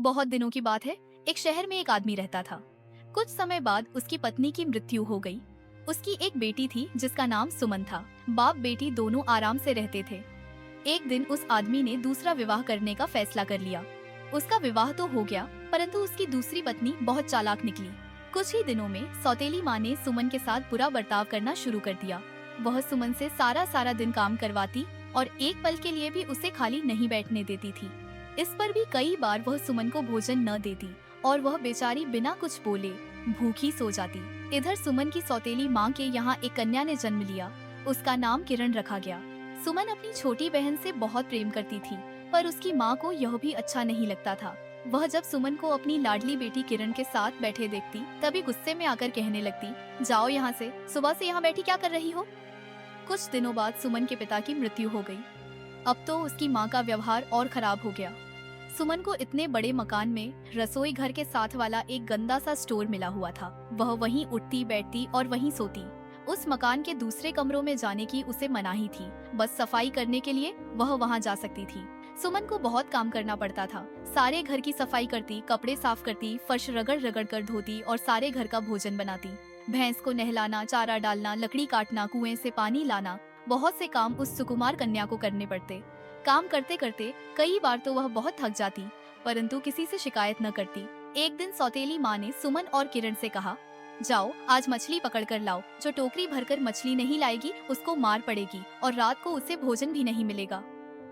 बहुत दिनों की बात है। एक शहर में एक आदमी रहता था। कुछ समय बाद उसकी पत्नी की मृत्यु हो गई। उसकी एक बेटी थी जिसका नाम सुमन था। बाप बेटी दोनों आराम से रहते थे। एक दिन उस आदमी ने दूसरा विवाह करने का फैसला कर लिया। उसका विवाह तो हो गया, परंतु उसकी दूसरी पत्नी बहुत चालाक निकली। कुछ ही दिनों में सौतेली माँ ने सुमन के साथ बुरा बर्ताव करना शुरू कर दिया। वह सुमन से सारा सारा दिन काम करवाती और एक पल के लिए भी उसे खाली नहीं बैठने देती थी। इस पर भी कई बार वह सुमन को भोजन न देती और वह बेचारी बिना कुछ बोले भूखी सो जाती। इधर सुमन की सौतेली माँ के यहाँ एक कन्या ने जन्म लिया। उसका नाम किरण रखा गया। सुमन अपनी छोटी बहन से बहुत प्रेम करती थी, पर उसकी माँ को यह भी अच्छा नहीं लगता था। वह जब सुमन को अपनी लाडली बेटी किरण के साथ बैठे देखती, तभी गुस्से में आकर कहने लगती, जाओ यहाँ से, सुबह से यहाँ बैठी क्या कर रही हो। कुछ दिनों बाद सुमन के पिता की मृत्यु हो गई। अब तो उसकी माँ का व्यवहार और खराब हो गया। सुमन को इतने बड़े मकान में रसोई घर के साथ वाला एक गंदा सा स्टोर मिला हुआ था। वह वहीं उठती बैठती और वहीं सोती। उस मकान के दूसरे कमरों में जाने की उसे मनाही थी। बस सफाई करने के लिए वह वहां जा सकती थी। सुमन को बहुत काम करना पड़ता था। सारे घर की सफाई करती, कपड़े साफ करती, फर्श रगड़ रगड़ कर धोती और सारे घर का भोजन बनाती। भैंस को नहलाना, चारा डालना, लकड़ी काटना, कुएं से पानी लाना, बहुत से काम उस सुकुमार कन्या को करने पड़ते। काम करते करते कई बार तो वह बहुत थक जाती, परंतु किसी से शिकायत न करती। एक दिन सौतेली माँ ने सुमन और किरण से कहा, जाओ आज मछली पकड़ कर लाओ। जो टोकरी भरकर मछली नहीं लाएगी उसको मार पड़ेगी और रात को उसे भोजन भी नहीं मिलेगा।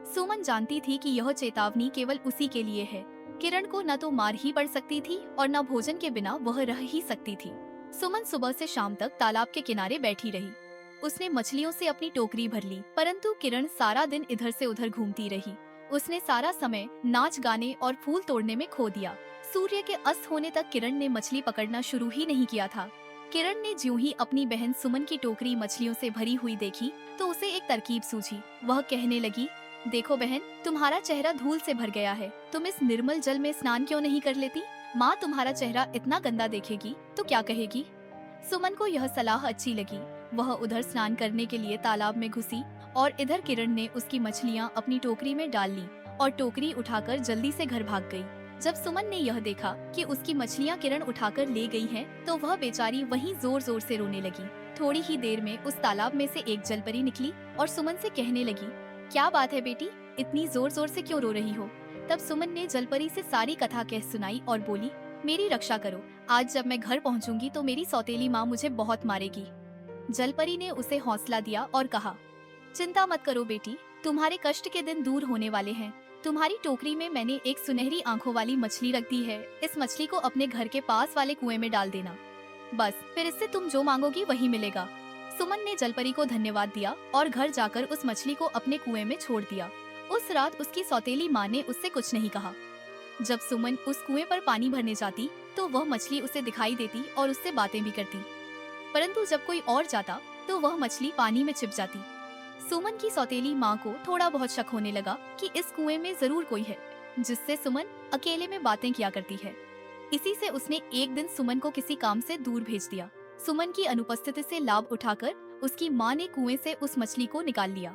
सुमन जानती थी कि यह चेतावनी केवल उसी के लिए है। किरण को न तो मार ही पड़ सकती थी और न भोजन के बिना वह रह ही सकती थी। सुमन सुबह से शाम तक तालाब के किनारे बैठी रही। उसने मछलियों से अपनी टोकरी भर ली, परंतु किरण सारा दिन इधर से उधर घूमती रही। उसने सारा समय नाच गाने और फूल तोड़ने में खो दिया। सूर्य के अस्त होने तक किरण ने मछली पकड़ना शुरू ही नहीं किया था। किरण ने ज्यों ही अपनी बहन सुमन की टोकरी मछलियों से भरी हुई देखी तो उसे एक तरकीब सूझी। वह कहने लगी, देखो बहन, तुम्हारा चेहरा धूल से भर गया है, तुम इस निर्मल जल में स्नान क्यों नहीं कर लेती। माँ तुम्हारा चेहरा इतना गंदा देखेगी तो क्या कहेगी। सुमन को यह सलाह अच्छी लगी। वह उधर स्नान करने के लिए तालाब में घुसी और इधर किरण ने उसकी मछलियाँ अपनी टोकरी में डाल ली और टोकरी उठाकर जल्दी से घर भाग गई। जब सुमन ने यह देखा कि उसकी मछलियाँ किरण उठाकर ले गई हैं, तो वह बेचारी वहीं जोर जोर से रोने लगी। थोड़ी ही देर में उस तालाब में से एक जलपरी निकली और सुमन से कहने लगी, क्या बात है बेटी, इतनी जोर जोर से क्यों रो रही हो। तब सुमन ने जलपरी से सारी कथा कह सुनाई और बोली, मेरी रक्षा करो, आज जब मैं घर पहुंचूंगी तो मेरी सौतेली माँ मुझे बहुत मारेगी। जलपरी ने उसे हौसला दिया और कहा, चिंता मत करो बेटी, तुम्हारे कष्ट के दिन दूर होने वाले हैं। तुम्हारी टोकरी में मैंने एक सुनहरी आंखों वाली मछली रख दी है। इस मछली को अपने घर के पास वाले कुएं में डाल देना, बस फिर इससे तुम जो मांगोगी वही मिलेगा। सुमन ने जलपरी को धन्यवाद दिया और घर जाकर उस मछली को अपने कुएं में छोड़ दिया। उस रात उसकी सौतेली माँ ने उससे कुछ नहीं कहा। जब सुमन उस कुएं पर पानी भरने जाती तो वह मछली उसे दिखाई देती और उससे बातें भी करती, परंतु जब कोई और जाता तो वह मछली पानी में छिप जाती। सुमन की सौतेली माँ को थोड़ा बहुत शक होने लगा कि इस कुएं में जरूर कोई है जिससे सुमन अकेले में बातें किया करती है। इसी से उसने एक दिन सुमन को किसी काम से दूर भेज दिया। सुमन की अनुपस्थिति से लाभ उठाकर उसकी माँ ने कुएं से उस मछली को निकाल लिया।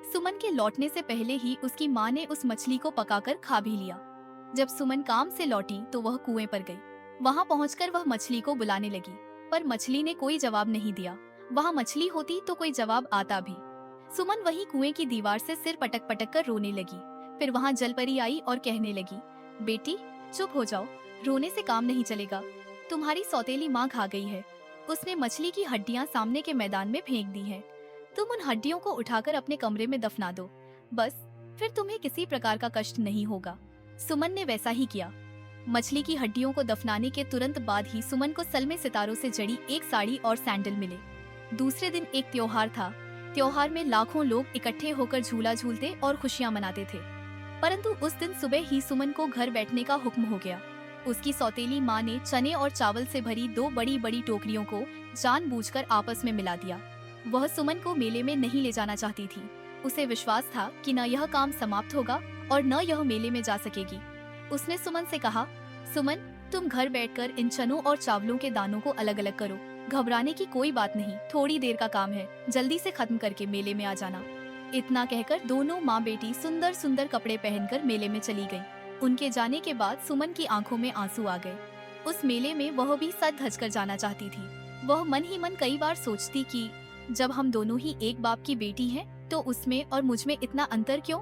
सुमन के लौटने से पहले ही उसकी माँ ने उस मछली को पकाकर खा भी लिया। जब सुमन काम से लौटी तो वह कुएं पर गई। वहां पहुंचकर वह मछली को बुलाने लगी, पर मछली ने कोई जवाब नहीं दिया। वहां मछली होती तो कोई जवाब आता भी। सुमन वहीं कुएं की दीवार से सिर पटक पटक कर रोने लगी। फिर वहां जलपरी आई और कहने लगी, बेटी चुप हो जाओ, रोने से काम नहीं चलेगा। तुम्हारी सौतेली माँ खा गई है। उसने मछली की हड्डियां सामने के मैदान में फेंक दी हैं। तुम उन हड्डियों को उठाकर अपने कमरे में दफना दो, बस फिर तुम्हें किसी प्रकार का कष्ट नहीं होगा। सुमन ने वैसा ही किया। मछली की हड्डियों को दफनाने के तुरंत बाद ही सुमन को सलमे सितारों से जड़ी एक साड़ी और सैंडल मिले। दूसरे दिन एक त्योहार था। त्योहार में लाखों लोग इकट्ठे होकर झूला झूलते और खुशियां मनाते थे, परंतु उस दिन सुबह ही सुमन को घर बैठने का हुक्म हो गया। उसकी सौतेली माँ ने चने और चावल से भरी दो बड़ी बड़ी टोकरियों को जानबूझकर आपस में मिला दिया। वह सुमन को मेले में नहीं ले जाना चाहती थी। उसे विश्वास था कि न यह काम समाप्त होगा और न यह मेले में जा सकेगी। उसने सुमन से कहा, सुमन तुम घर बैठकर इन चनों और चावलों के दानों को अलग अलग करो। घबराने की कोई बात नहीं, थोड़ी देर का काम है, जल्दी से खत्म करके मेले में आ जाना। इतना कहकर दोनों माँ बेटी सुंदर सुंदर कपड़े पहनकर मेले में चली गईं। उनके जाने के बाद सुमन की आंखों में आंसू आ गए। उस मेले में वह भी सज धज कर जाना चाहती थी। वह मन ही मन कई बार सोचती कि जब हम दोनों ही एक बाप की बेटी हैं, तो उसमें और मुझ में इतना अंतर क्यों?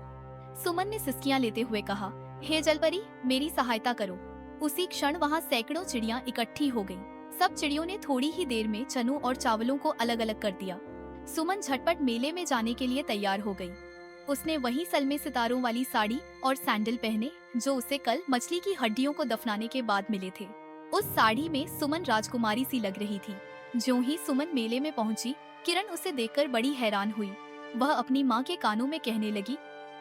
सुमन ने सिसकियां लेते हुए कहा, हे जलपरी, मेरी सहायता करो। उसी क्षण वहाँ सैकड़ों चिड़ियां इकट्ठी हो गईं। सब चिड़ियों ने थोड़ी ही देर में चनों और चावलों को अलग अलग कर दिया। सुमन झटपट मेले में जाने के लिए तैयार हो गई। उसने वही सलमे सितारों वाली साड़ी और सैंडल पहने जो उसे कल मछली की हड्डियों को दफनाने के बाद मिले थे। उस साड़ी में सुमन राजकुमारी सी लग रही थी। ज्यों ही सुमन मेले में पहुंची, किरण उसे देखकर बड़ी हैरान हुई। वह अपनी माँ के कानों में कहने लगी,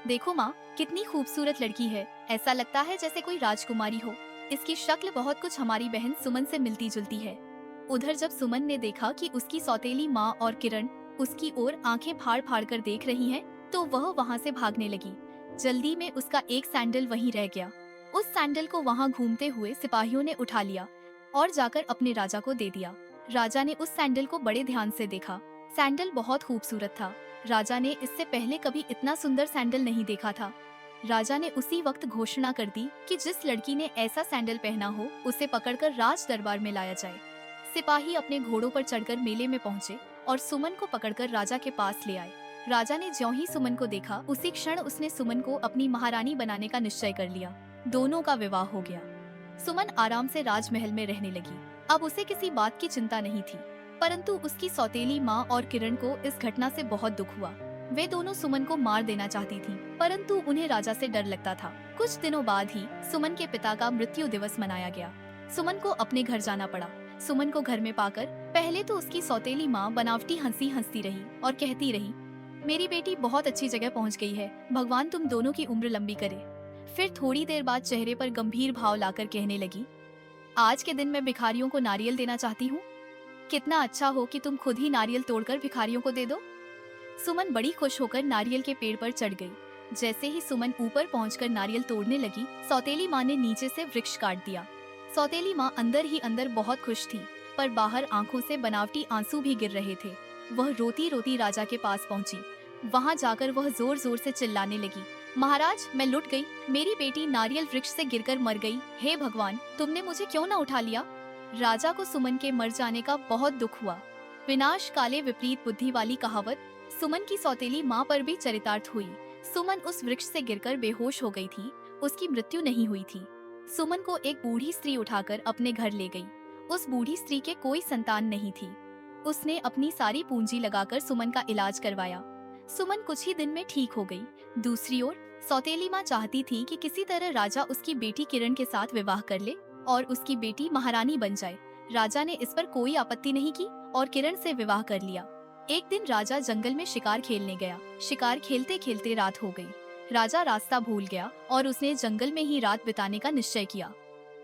देखो माँ, कितनी खूबसूरत लड़की है। ऐसा लगता है जैसे कोई राजकुमारी हो। इसकी शक्ल बहुत कुछ हमारी बहन सुमन से मिलती जुलती है। उधर जब सुमन ने देखा कि उसकी सौतेली माँ और किरण उसकी ओर आंखें फाड़ फाड़ कर देख रही हैं, तो वह वहाँ से भागने लगी। जल्दी में उसका एक सैंडल वहीं रह गया। उस सैंडल को वहाँ घूमते हुए सिपाहियों ने उठा लिया और जाकर अपने राजा को दे दिया। राजा ने उस सैंडल को बड़े ध्यान से देखा। सैंडल बहुत खूबसूरत था। राजा ने इससे पहले कभी इतना सुंदर सैंडल नहीं देखा था। राजा ने उसी वक्त घोषणा कर दी कि जिस लड़की ने ऐसा सैंडल पहना हो, उसे पकड़कर राज दरबार में लाया जाए। सिपाही अपने घोड़ों पर चढ़कर मेले में पहुंचे और सुमन को पकड़कर राजा के पास ले आए। राजा ने ज्यों ही सुमन को देखा, उसी क्षण उसने सुमन को अपनी महारानी बनाने का निश्चय कर लिया। दोनों का विवाह हो गया। सुमन आराम से राजमहल में रहने लगी। अब उसे किसी बात की चिंता नहीं थी, परंतु उसकी सौतेली माँ और किरण को इस घटना से बहुत दुख हुआ। वे दोनों सुमन को मार देना चाहती थीं, परंतु उन्हें राजा से डर लगता था। कुछ दिनों बाद ही सुमन के पिता का मृत्यु दिवस मनाया गया। सुमन को अपने घर जाना पड़ा। सुमन को घर में पाकर पहले तो उसकी सौतेली माँ बनावटी हंसी हंसती रही और कहती रही, मेरी बेटी बहुत अच्छी जगह पहुंच गई है, भगवान तुम दोनों की उम्र लंबी करे। फिर थोड़ी देर बाद चेहरे पर गंभीर भाव लाकर कहने लगी, आज के दिन मैं भिखारियों को नारियल देना चाहती हूँ। कितना अच्छा हो कि तुम खुद ही नारियल तोड़कर भिखारियों को दे दो। सुमन बड़ी खुश होकर नारियल के पेड़ पर चढ़ गई। जैसे ही सुमन ऊपर पहुंचकर नारियल तोड़ने लगी, सौतेली माँ ने नीचे से वृक्ष काट दिया। सौतेली माँ अंदर ही अंदर बहुत खुश थी, पर बाहर आंखों से बनावटी आंसू भी गिर रहे थे। वह रोती रोती राजा के पास पहुंची। वहां जाकर वह जोर जोर से चिल्लाने लगी, महाराज, मैं लुट गई। मेरी बेटी नारियल वृक्ष से गिरकर मर गई। हे भगवान, तुमने मुझे क्यों न उठा लिया? राजा को सुमन के मर जाने का बहुत दुख हुआ। विनाश काले विपरीत बुद्धि वाली कहावत सुमन की सौतेली माँ पर भी चरितार्थ हुई। सुमन उस वृक्ष से गिरकर बेहोश हो गई थी। उसकी मृत्यु नहीं हुई थी। सुमन को एक बूढ़ी स्त्री उठाकर अपने घर ले गई। उस बूढ़ी स्त्री के कोई संतान नहीं थी। उसने अपनी सारी पूंजी लगाकर सुमन का इलाज करवाया। सुमन कुछ ही दिन में ठीक हो गई। दूसरी ओर सौतेली माँ चाहती थी कि किसी तरह राजा उसकी बेटी किरण के साथ विवाह कर ले और उसकी बेटी महारानी बन जाए। राजा ने इस पर कोई आपत्ति नहीं की और किरण से विवाह कर लिया। एक दिन राजा जंगल में शिकार खेलने गया। शिकार खेलते खेलते रात हो गई। राजा रास्ता भूल गया और उसने जंगल में ही रात बिताने का निश्चय किया।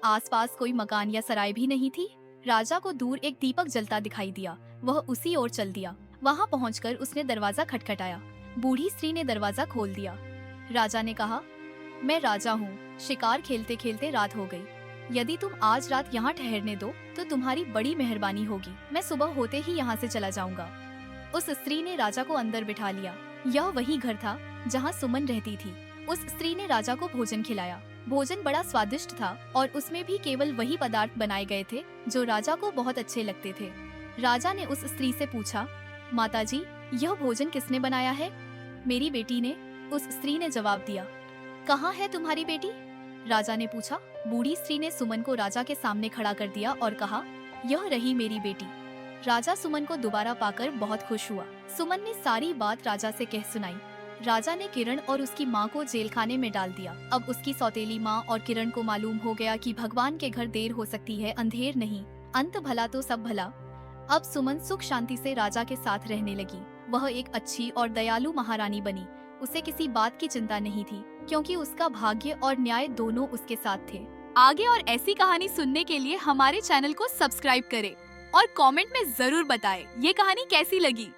आसपास कोई मकान या सराय भी नहीं थी। राजा को दूर एक दीपक जलता दिखाई दिया। वह उसी ओर चल दिया। वहां पहुंचकर उसने दरवाजा खटखटाया। बूढ़ी स्त्री ने दरवाजा खोल दिया। राजा ने कहा, मैं राजा हूँ। शिकार खेलते खेलते रात हो गई। यदि तुम आज रात यहाँ ठहरने दो तो तुम्हारी बड़ी मेहरबानी होगी। मैं सुबह होते ही यहाँ से चला जाऊंगा। उस स्त्री ने राजा को अंदर बिठा लिया। यह वही घर था जहाँ सुमन रहती थी। उस स्त्री ने राजा को भोजन खिलाया। भोजन बड़ा स्वादिष्ट था और उसमें भी केवल वही पदार्थ बनाए गए थे जो राजा को बहुत अच्छे लगते थे। राजा ने उस स्त्री से पूछा, माताजी, यह भोजन किसने बनाया है? मेरी बेटी ने, उस स्त्री ने जवाब दिया। कहाँ है तुम्हारी बेटी? राजा ने पूछा। बूढ़ी स्त्री ने सुमन को राजा के सामने खड़ा कर दिया और कहा, यह रही मेरी बेटी। राजा सुमन को दोबारा पाकर बहुत खुश हुआ। सुमन ने सारी बात राजा से कह सुनाई। राजा ने किरण और उसकी माँ को जेलखाने में डाल दिया। अब उसकी सौतेली माँ और किरण को मालूम हो गया कि भगवान के घर देर हो सकती है, अंधेर नहीं। अंत भला तो सब भला। अब सुमन सुख शांति से राजा के साथ रहने लगी। वह एक अच्छी और दयालु महारानी बनी। उसे किसी बात की चिंता नहीं थी, क्योंकि उसका भाग्य और न्याय दोनों उसके साथ थे। आगे और ऐसी कहानी सुनने के लिए हमारे चैनल को सब्सक्राइब करें और कमेंट में जरूर बताएं ये कहानी कैसी लगी।